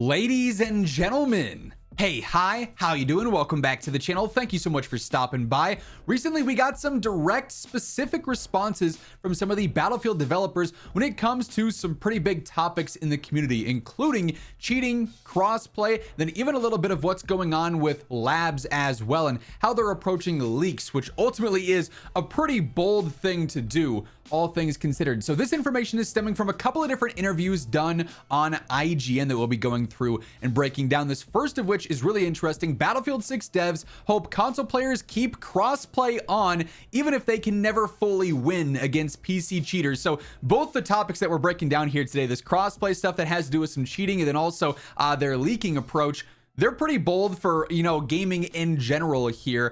Ladies and gentlemen, hey, hi, how you doing? Welcome back to the channel. Thank you so much for stopping by. Recently, we got some direct, specific responses from some of the Battlefield developers when it comes to some pretty big topics in the community, including cheating, crossplay, then even a little bit of what's going on with labs as well, and how they're approaching leaks, which ultimately is a pretty bold thing to do, all things considered. So this information is stemming from a couple of different interviews done on IGN that we'll be going through and breaking down. This first of which is really interesting. Battlefield 6 devs hope console players keep crossplay on even if they can never fully win against PC cheaters. So both the topics that we're breaking down here today, this crossplay stuff that has to do with some cheating, and then also their leaking approach, they're pretty bold for, gaming in general here.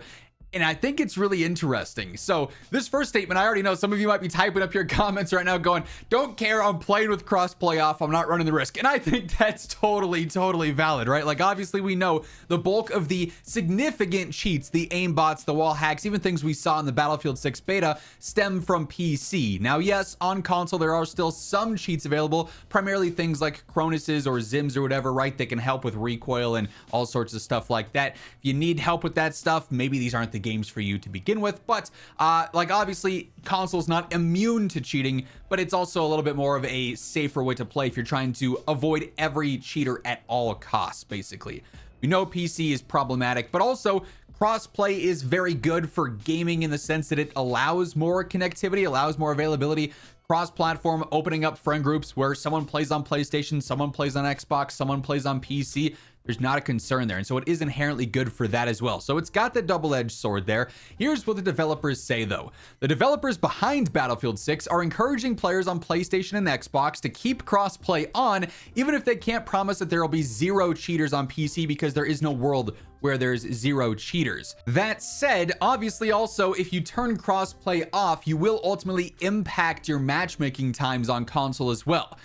And I think it's really interesting. So this first statement, I already know some of you might be typing up your comments right now going, don't care, I'm playing with crossplay off, I'm not running the risk. And I think that's totally valid, right? Like, obviously we know the bulk of the significant cheats, the aimbots, the wall hacks, even things we saw in the Battlefield 6 beta stem from PC. Now, yes, on console, there are still some cheats available, primarily things like Cronus's or Zims or whatever, right? That can help with recoil and all sorts of stuff like that. If you need help with that stuff, maybe these aren't the games for you to begin with, but obviously console's not immune to cheating, but it's also a little bit more of a safer way to play if you're trying to avoid every cheater at all costs. Basically, we know PC is problematic, but also crossplay is very good for gaming in the sense that it allows more connectivity, allows more availability, cross-platform, opening up friend groups where someone plays on PlayStation, someone plays on Xbox, someone plays on PC. There's not a concern there, and so it is inherently good for that as well. So it's got the double-edged sword there. Here's what the developers say, though. The developers behind Battlefield 6 are encouraging players on PlayStation and Xbox to keep crossplay on, even if they can't promise that there will be zero cheaters on PC, because there is no world where there's zero cheaters. That said, obviously also, if you turn crossplay off, you will ultimately impact your matchmaking times on console as well.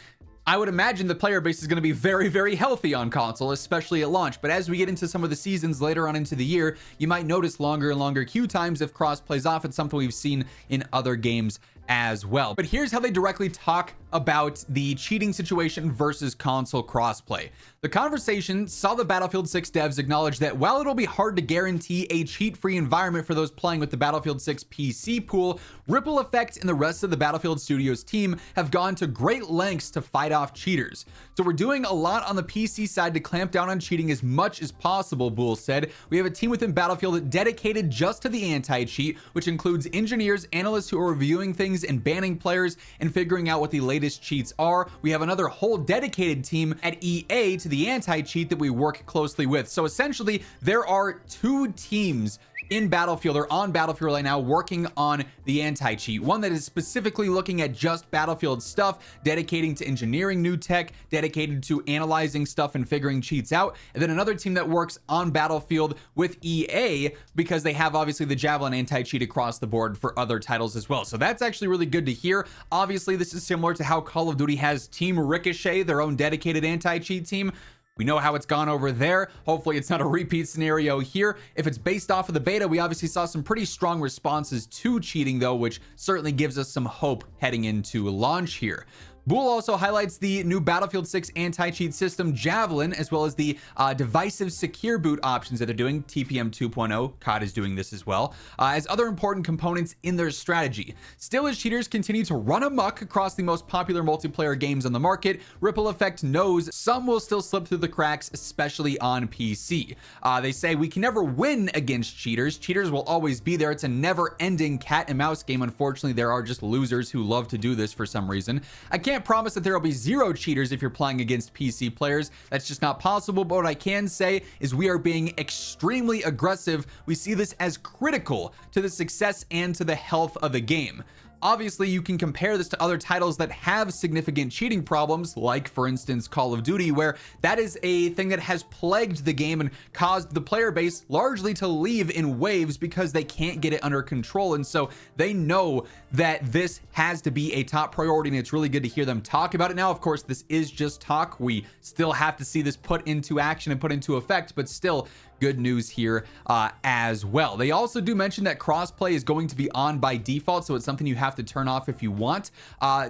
I would imagine the player base is going to be very healthy on console, especially at launch. But as we get into some of the seasons later on into the year, you might notice longer and longer queue times if cross plays off. It's something we've seen in other games as well. But here's how they directly talk about the cheating situation versus console crossplay. The conversation saw the Battlefield 6 devs acknowledge that while it'll be hard to guarantee a cheat-free environment for those playing with the Battlefield 6 PC pool, Ripple Effect and the rest of the Battlefield Studios team have gone to great lengths to fight off cheaters. So we're doing a lot on the PC side to clamp down on cheating as much as possible, Bull said. We have a team within Battlefield dedicated just to the anti-cheat, which includes engineers, analysts who are reviewing things and banning players and figuring out what the latest cheats are. We have another whole dedicated team at EA to the anti-cheat that we work closely with. So essentially, there are two teams in Battlefield or on Battlefield right now working on the anti-cheat. One that is specifically looking at just Battlefield stuff, dedicating to engineering new tech, dedicated to analyzing stuff and figuring cheats out. And then another team that works on Battlefield with EA because they have obviously the Javelin anti-cheat across the board for other titles as well. So that's actually really good to hear. Obviously, this is similar to how Call of Duty has Team Ricochet, their own dedicated anti-cheat team. We know how it's gone over there. Hopefully it's not a repeat scenario here. If it's based off of the beta, we obviously saw some pretty strong responses to cheating though, which certainly gives us some hope heading into launch here. Bull also highlights the new Battlefield 6 anti-cheat system Javelin, as well as the divisive secure boot options that they're doing. TPM 2.0, COD is doing this as well, as other important components in their strategy. Still, as cheaters continue to run amok across the most popular multiplayer games on the market, Ripple Effect knows some will still slip through the cracks, especially on PC. They say we can never win against cheaters. Cheaters will always be there. It's a never-ending cat and mouse game. Unfortunately, there are just losers who love to do this for some reason. I can't promise that there will be zero cheaters if you're playing against PC players. That's just not possible. But what I can say is we are being extremely aggressive. We see this as critical to the success and to the health of the game. Obviously, you can compare this to other titles that have significant cheating problems, like, for instance, Call of Duty, where that is a thing that has plagued the game and caused the player base largely to leave in waves because they can't get it under control. And so they know that this has to be a top priority, and it's really good to hear them talk about it. Now, of course, this is just talk. We still have to see this put into action and put into effect, but still, good news here as well. They also do mention that crossplay is going to be on by default, so it's something you have have to turn off if you want.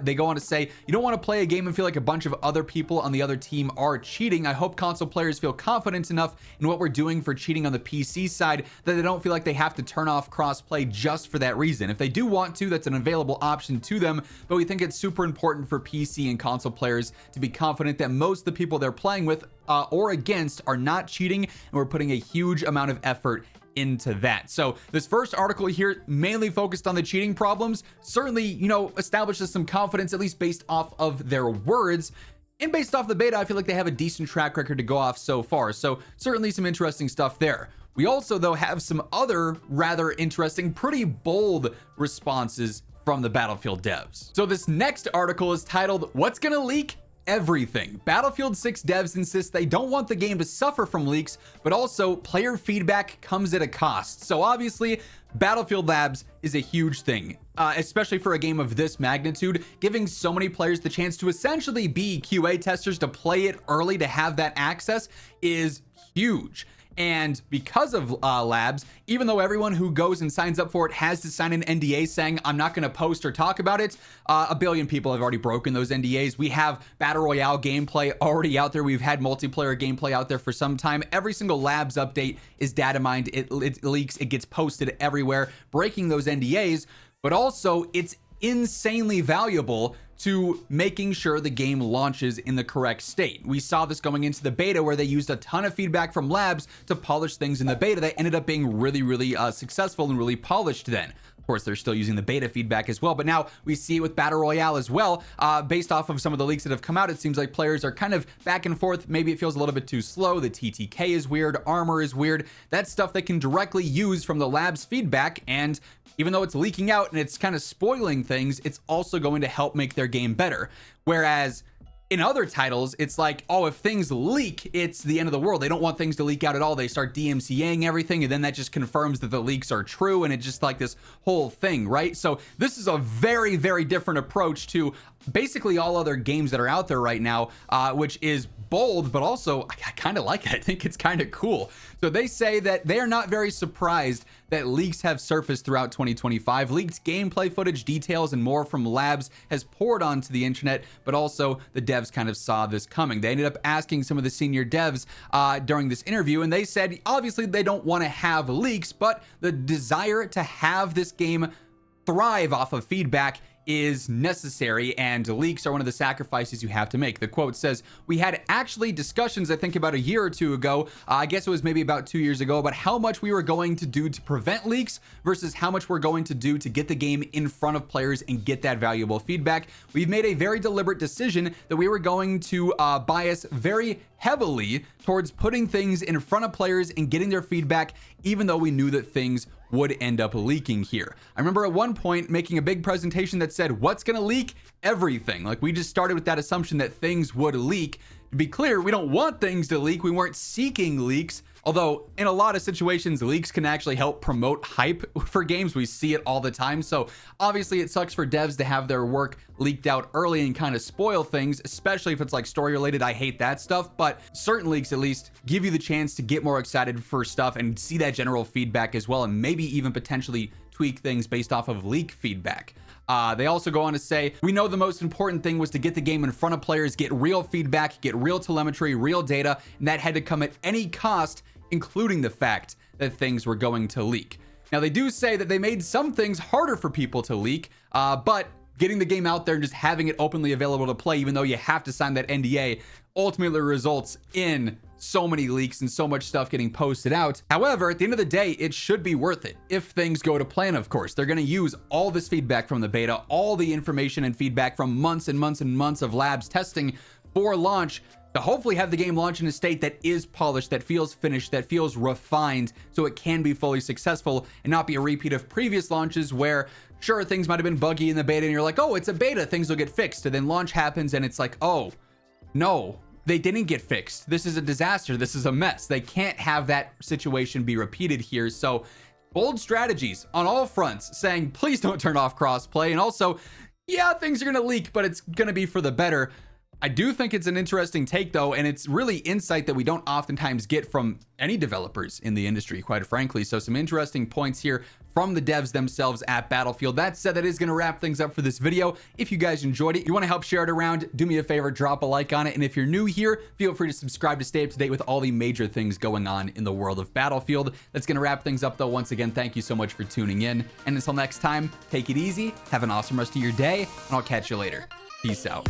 They go on to say, you don't want to play a game and feel like a bunch of other people on the other team are cheating. I hope console players feel confident enough in what we're doing for cheating on the PC side that they don't feel like they have to turn off crossplay just for that reason. If they do want to, that's an available option to them, but we think it's super important for PC and console players to be confident that most of the people they're playing with or against are not cheating, and we're putting a huge amount of effort into that. So this first article here mainly focused on the cheating problems, certainly, you know, establishes some confidence, at least based off of their words. And based off the beta, I feel like they have a decent track record to go off so far. So certainly some interesting stuff there. We also, though, have some other rather interesting, pretty bold responses from the Battlefield devs. So this next article is titled, "What's Gonna Leak? Everything." Battlefield 6 devs insist they don't want the game to suffer from leaks, but also player feedback comes at a cost. So obviously, Battlefield Labs is a huge thing, especially for a game of this magnitude. Giving so many players the chance to essentially be QA testers, to play it early, to have that access is huge. And because of Labs, even though everyone who goes and signs up for it has to sign an NDA saying, I'm not going to post or talk about it, a billion people have already broken those NDAs. We have Battle Royale gameplay already out there. We've had multiplayer gameplay out there for some time. Every single Labs update is data mined. It leaks. It gets posted everywhere, breaking those NDAs. But also, it's insanely valuable to making sure the game launches in the correct state. We saw this going into the beta, where they used a ton of feedback from Labs to polish things in the beta that ended up being really successful and really polished then. Of course, they're still using the beta feedback as well, but now we see it with Battle Royale as well. Based off of some of the leaks that have come out, it seems like players are kind of back and forth. Maybe it feels a little bit too slow. The TTK is weird. Armor is weird. That's stuff they can directly use from the Labs feedback, and even though it's leaking out and it's kind of spoiling things, it's also going to help make their game better. Whereas in other titles, it's like, oh, if things leak, it's the end of the world. They don't want things to leak out at all. They start DMCAing everything, and then that just confirms that the leaks are true, and it's just like this whole thing, right? So this is a very different approach to basically all other games that are out there right now, which is bold, but also I kind of like it. I think it's kind of cool. So they say that they are not very surprised that leaks have surfaced throughout 2025. Leaked gameplay footage, details, and more from Labs has poured onto the internet, but also the devs kind of saw this coming. They ended up asking some of the senior devs during this interview, and they said obviously they don't want to have leaks, but the desire to have this game thrive off of feedback is necessary, and leaks are one of the sacrifices you have to make. The quote says, "We had actually discussions, I think about a year or two ago, I guess it was maybe about 2 years ago, about how much we were going to do to prevent leaks versus how much we're going to do to get the game in front of players and get that valuable feedback. We've made a very deliberate decision that we were going to bias very heavily towards putting things in front of players and getting their feedback, even though we knew that things would end up leaking here." I remember at one point making a big presentation that said, what's going to leak? Everything. Like, we just started with that assumption that things would leak. To be clear, we don't want things to leak. We weren't seeking leaks. Although in a lot of situations, leaks can actually help promote hype for games. We see it all the time. So obviously it sucks for devs to have their work leaked out early and kind of spoil things, especially if it's like story related. I hate that stuff, but certain leaks at least give you the chance to get more excited for stuff and see that general feedback as well, and maybe even potentially tweak things based off of leak feedback. They also go on to say, "We know the most important thing was to get the game in front of players, get real feedback, get real telemetry, real data, and that had to come at any cost, including the fact that things were going to leak." Now, they do say that they made some things harder for people to leak, but getting the game out there and just having it openly available to play, even though you have to sign that NDA, ultimately results in so many leaks and so much stuff getting posted out. However, at the end of the day, it should be worth it if things go to plan. Of course, they're going to use all this feedback from the beta, all the information and feedback from months and months and months of Labs testing for launch, to hopefully have the game launch in a state that is polished, that feels finished, that feels refined, so it can be fully successful and not be a repeat of previous launches where, sure, things might have been buggy in the beta and you're like, oh, it's a beta, things will get fixed, and then launch happens and it's like, oh no, they didn't get fixed. This is a disaster. This is a mess. They can't have that situation be repeated here. So bold strategies on all fronts, saying please don't turn off crossplay, and also, yeah, things are going to leak, but it's going to be for the better. I do think it's an interesting take though, and it's really insight that we don't oftentimes get from any developers in the industry, quite frankly. So some interesting points here from the devs themselves at Battlefield. That said, that is going to wrap things up for this video. If you guys enjoyed it, you want to help share it around, do me a favor, drop a like on it. And if you're new here, feel free to subscribe to stay up to date with all the major things going on in the world of Battlefield. That's going to wrap things up though. Once again, thank you so much for tuning in. And until next time, take it easy, have an awesome rest of your day, and I'll catch you later. Peace out.